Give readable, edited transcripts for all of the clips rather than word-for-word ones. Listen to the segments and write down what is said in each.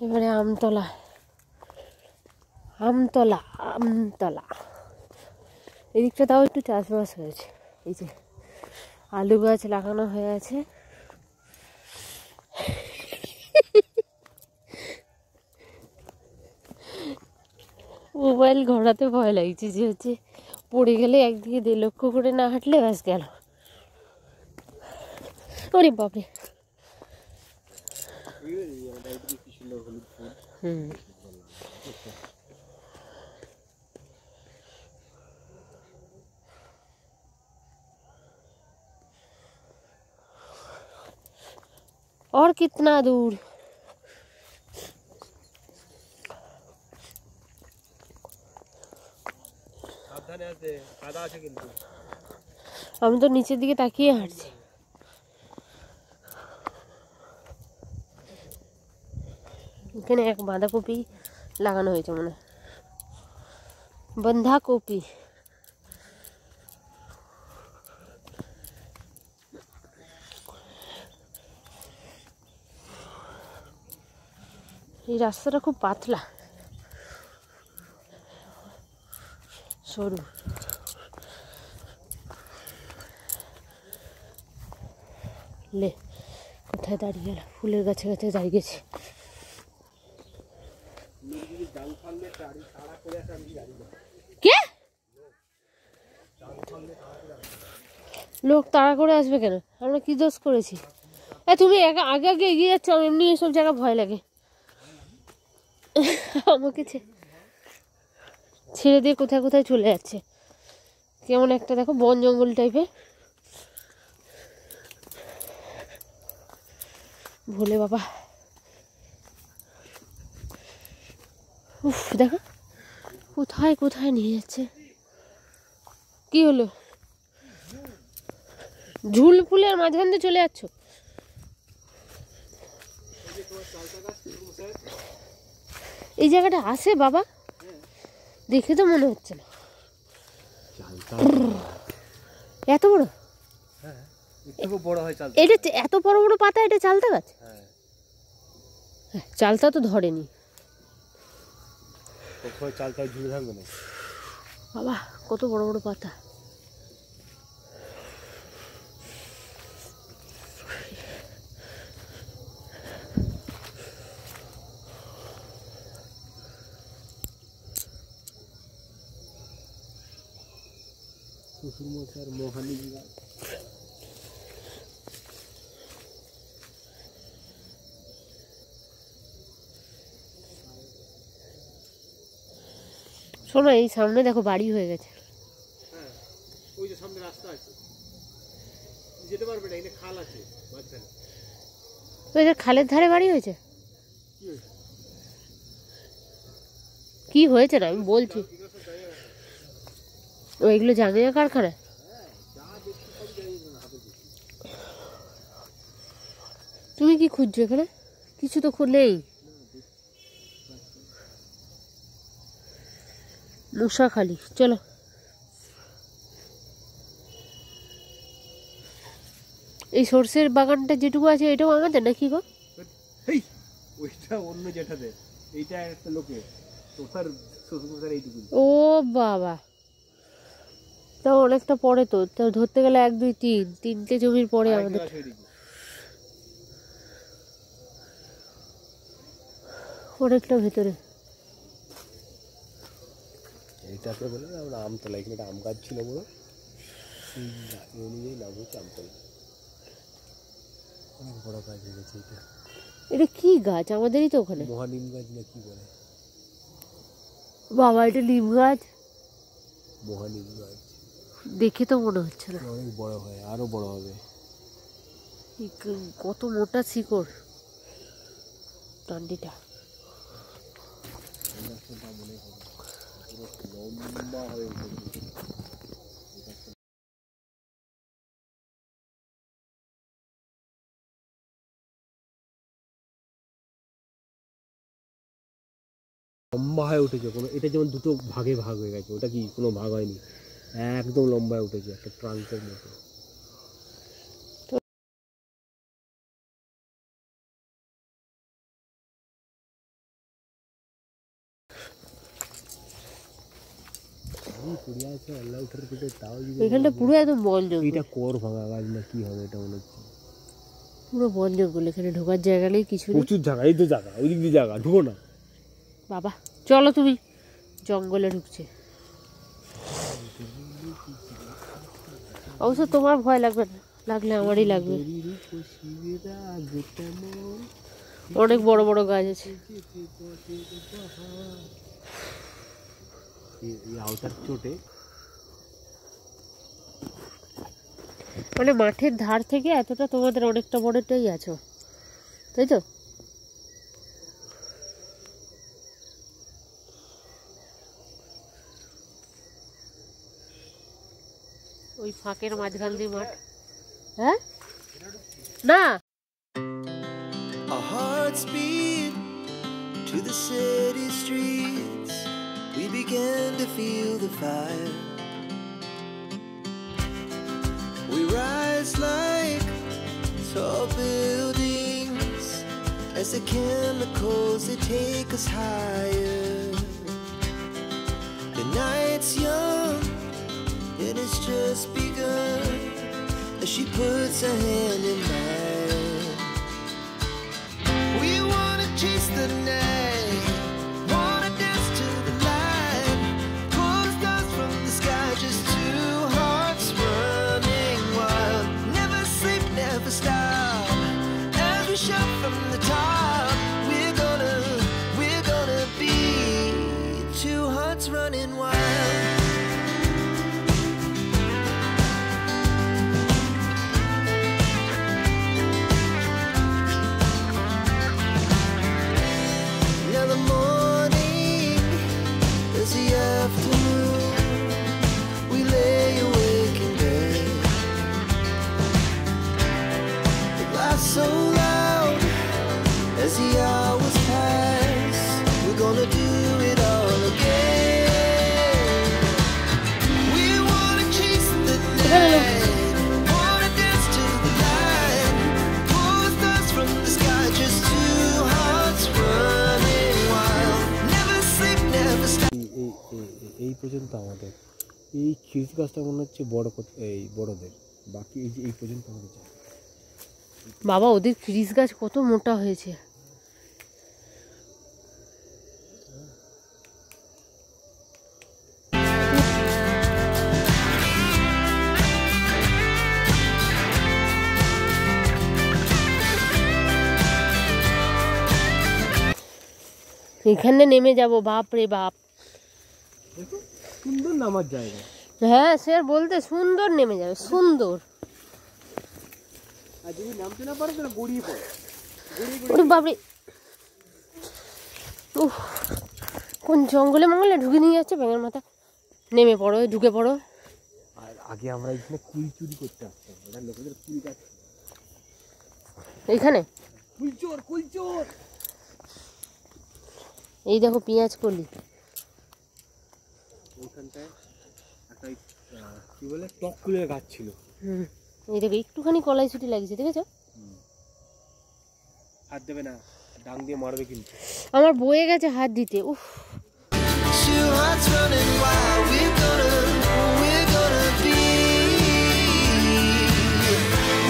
এবারে আমতলা, আমতলা, আমতলা। এদিকটা তাও একটু চাষবাস হয়েছে। এই যে আলু গাছ লাগানো হয়ে আছে। মোবাইল ঘোরাতে ভয় লাগছে, যে হচ্ছে পড়ে গেলে একদিকে 1.5 লক্ষ করে না হাঁটলে ব্যাস গেল। ওরে বাপরে। और कितना दूर? আমি তো নিচের দিকে তাকিয়ে হাঁটছি। এখানে এক বাঁধাকপি লাগানো হয়েছে মনে হয়, বন্ধাকপি। এই রাস্তাটা খুব পাতলা, সরু। লে কোথায় দাঁড়িয়ে গেল? ফুলের গাছে গাছে দাঁড়িয়ে গেছে। কে লোক তাড়া করে আসবে কেন? আমরা কি দোষ করেছি? তুমি আগে আগে এগিয়ে যাচ্ছ, আমার এমনি এসব জায়গা ভয় লাগে। আমাকে ছেড়ে দিয়ে কোথায় কোথায় চলে যাচ্ছে, কেমন একটা দেখো বন জঙ্গল টাইপের। ভোলে বাবা, উফ দেখো কোথায় কোথায় নিয়ে যাচ্ছে। কি হলো? ঝুল ফুলের মাঝখান দিয়ে চলে যাচ্ছ? এই জায়গাটা আছে বাবা? দেখে তো মনে হচ্ছে না। এত বড়? এটা এত বড় বড় পাতা, এটা চালতা গাছ? চালতা তো ধরেনি বাবা, কত বড় বড় পাতা। শোনো, এই সামনে দেখো বাড়ি হয়ে গেছে। ওই যে সামনে রাস্তা আছে, যেতে পারবে না, এখানে খাল আছে মাঝখানে। ওই যে খালের ধারে বাড়ি হয়েছে। কি হয়েছে না আমি বলছি, ওইগুলো জাঙ্গিয়া কারখানা। তুমি কি খুঁজছো এখানে? কিছু তো নেই। মশাখালী, চলো। এই সর্ষের বাগানটা যেটুকু আছে এটাও আমাদের নাকি গো? ওইটা অন্য জেঠাদের, এইটা একটা লোকের। তোমার শ্বশুরমশাই এইটুকু। ও বাবা, তাও অনেকটা পরে তো। তাও ধরতে গেলে 1 2 3 তিনটে জমির পরে আমাদের। অনেকটা ভেতরে। এইটাকে বলে আমরা আমতলা। এখানে একটা আম গাছ ছিল বড়, সেই অনুযায়ী নাম হচ্ছে আমতলা। অনেক বড় গাছ হয়ে গেছে এটা। এটা কি গাছ? আমাদেরই তো ওখানে মহানিম গাছ না কি বলে বাবা? এটা নিম গাছ, মহানিম গাছ। দেখে তো মনে হচ্ছে না। অনেক বড় হয়, আরো বড় হবে। কত মোটা শিকড় ডান্ডিটা। লম্বা হয়ে লম্বা হয়ে উঠেছে। কোনো এটা যেমন দুটো ভাগে ভাগ হয়ে গেছে, ওটা কি কোনো ভাগ হয়নি, একদম লম্বা হয়ে উঠেছে একটা ট্রাঙ্কের মতো। এখানটা পুরো একদম বন জঙ্গল। এটা কর ভাঙা গাছ না কি হবে এটা মনে হচ্ছে, পুরো বন জঙ্গল। এখানে ঢোকার জায়গা নেই, কিছু নেই। প্রচুর জায়গা, এই তো জায়গা, ওই দিক দিয়ে জায়গা, ঢুকো না বাবা চলো, তুমি জঙ্গলে ঢুকছে। অবশ্য তোমার ভয় লাগবে না, লাগলে আমারই লাগবে। অনেক বড় বড় গাছ আছে। মানে মাঠের ধার থেকে এতটা তোমাদের অনেকটা বড়টাই আছো, তাই তো? ওই ফাঁকের মাঝখান দিয়ে মাঠ। হ্যাঁ না, Our hearts beat to the city streets. We began to feel the fire. We rise like tall buildings as the chemicals they take us higher. The night's young and it's just begun as she puts her hand in mine. We wanna chase the night, wanna dance to the light, pull the stars from the sky, just two hearts running wild. Never sleep, never stop, as we shout from the top. We're gonna be two hearts running wild. So loud as the hours pass, we're gonna do it all again. We wanna chase the night, wanna dance to the light, pull the stars from the sky, just two hearts running wild. Never sleep, never stop. এই পর্যন্ত আমাদের এই খিরিস গাছটা মনে হচ্ছে বড়, এই বড়দের, বাকি এই পর্যন্ত আমাদের যায়। বাবা ওদের খিরিস গাছ কত মোটা হয়েছে। এখানে নেমে যাব, বাপ রে বাপ, সুন্দর নামার জায়গা। হ্যাঁ স্যার বলতে সুন্দর নেমে যাবে, সুন্দর। আর যদি নামতে না পারো তাহলে গড়িয়ে পড়ো, ওরে বাপরে, উফ কোন জঙ্গলে মঙ্গলে ঢুকে নিয়ে যাচ্ছে ব্যাঙের মাথা। নেমে পড়ো, ঢুকে পড়ো। আর আগে আমরা এখানে কুল চুরি করতে আসতাম, ওটা লোকেদের কুল গাছ। এইখানে কুলচোর কুলচোর। এই দেখো পেঁয়াজ কলি, ওইখানটায় একটা কি বলে টক কুলের গাছ ছিল। এই দেখো একটুখানি কলাইশুঁটি লাগিয়েছে, দেখেছো? হাত দেবে না, ডাং দিয়ে মারবে কিন্তু। আমার বয়ে গেছে হাত দিতে। উফ, Two hearts running wild. We're gonna be.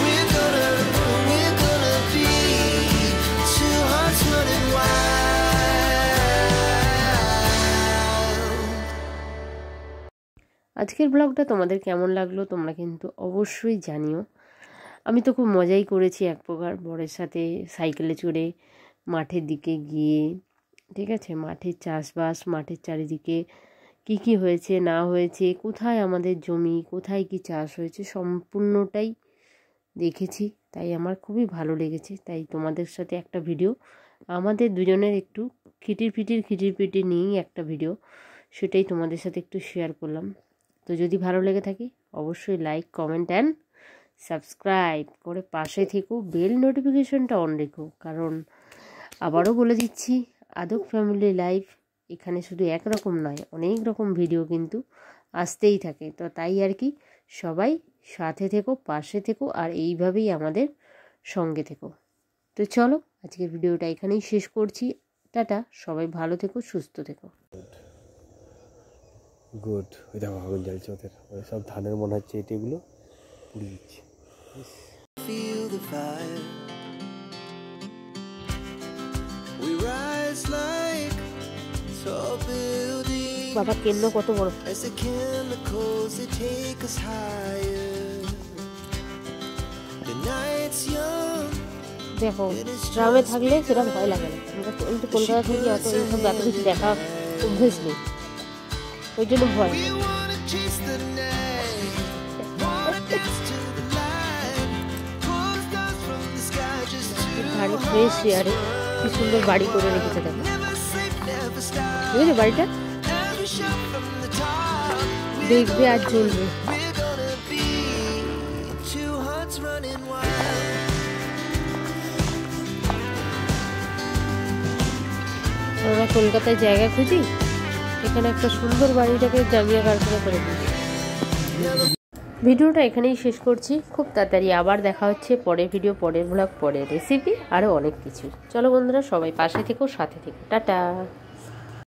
We're gonna be. Two hearts running wild. আজকের ব্লগটা তোমাদের কেমন লাগলো তোমরা কিন্তু অবশ্যই জানিও। আমি তো খুব মজাই করেছি এক প্রকার, বরের সাথে সাইকেলে চড়ে মাঠের দিকে গিয়ে, ঠিক আছে, মাঠের চাষবাস, মাঠের চারিদিকে কি কি হয়েছে না হয়েছে, কোথায় আমাদের জমি, কোথায় কি চাষ হয়েছে, সম্পূর্ণটাই দেখেছি। তাই আমার খুবই ভালো লেগেছে। তাই তোমাদের সাথে একটা ভিডিও, আমাদের দুজনের একটু খিটির পিটির নিয়েই একটা ভিডিও, সেটাই তোমাদের সাথে একটু শেয়ার করলাম। তো যদি ভালো লেগে থাকে অবশ্যই লাইক, কমেন্ট অ্যান্ড সাবস্ক্রাইব করে পাশে থেকো, বেল নোটিফিকেশনটা অন রেখো। কারণ আবারও বলে দিচ্ছি, আদক ফ্যামিলি লাইফ এখানে শুধু একরকম নয়, অনেক রকম ভিডিও কিন্তু আসতেই থাকে। তো তাই আর কি, সবাই সাথে থেকো, পাশে থেকো, আর এইভাবেই আমাদের সঙ্গে থেকো। তো চলো আজকের ভিডিওটা এখানেই শেষ করছি। টাটা, সবাই ভালো থেকো, সুস্থ থেকো। গুড। ওই দেখো আগুন জ্বলছে ওদের, ওই সব ধানের মনে হচ্ছে এগুলো পুড়ে দিচ্ছে। Feel the fire. We rise like tall buildings বাবা কেন্দ্র কত বড়। as the chemicals they take us higher. The night's young. দেখো গ্রামে থাকলে সেটা ভয় লাগে না, আমি তো কলকাতা থাকি, অত এইসব এত কিছু দেখা অভ্যেস নেই, ওই জন্য ভয়। We wanna chase the night. Wanna dance to the light. Pull stars from the sky just to ধারে ফ্রেশ এয়ারে কি সুন্দর বাড়ি করে রেখেছে দেখো, never sleep, never stop. বুঝলি বাড়িটা Every shot from the top. দেখবে আর জ্বলবে। We're gonna be two hearts running wild. আমরা কলকাতায় জায়গা খুঁজি, এখানে একটা সুন্দর বাড়িটাকে জাঙ্গিয়া কারখানা করে দিই। ভিডিওটা এখানেই শেষ করছি, খুব তাড়াতাড়ি আবার দেখা হচ্ছে পরের ভিডিও, পরের ব্লগ, পরের রেসিপি, আরও অনেক কিছু। চলো বন্ধুরা, সবাই পাশে থেকো, সাথে থেকো, টাটা।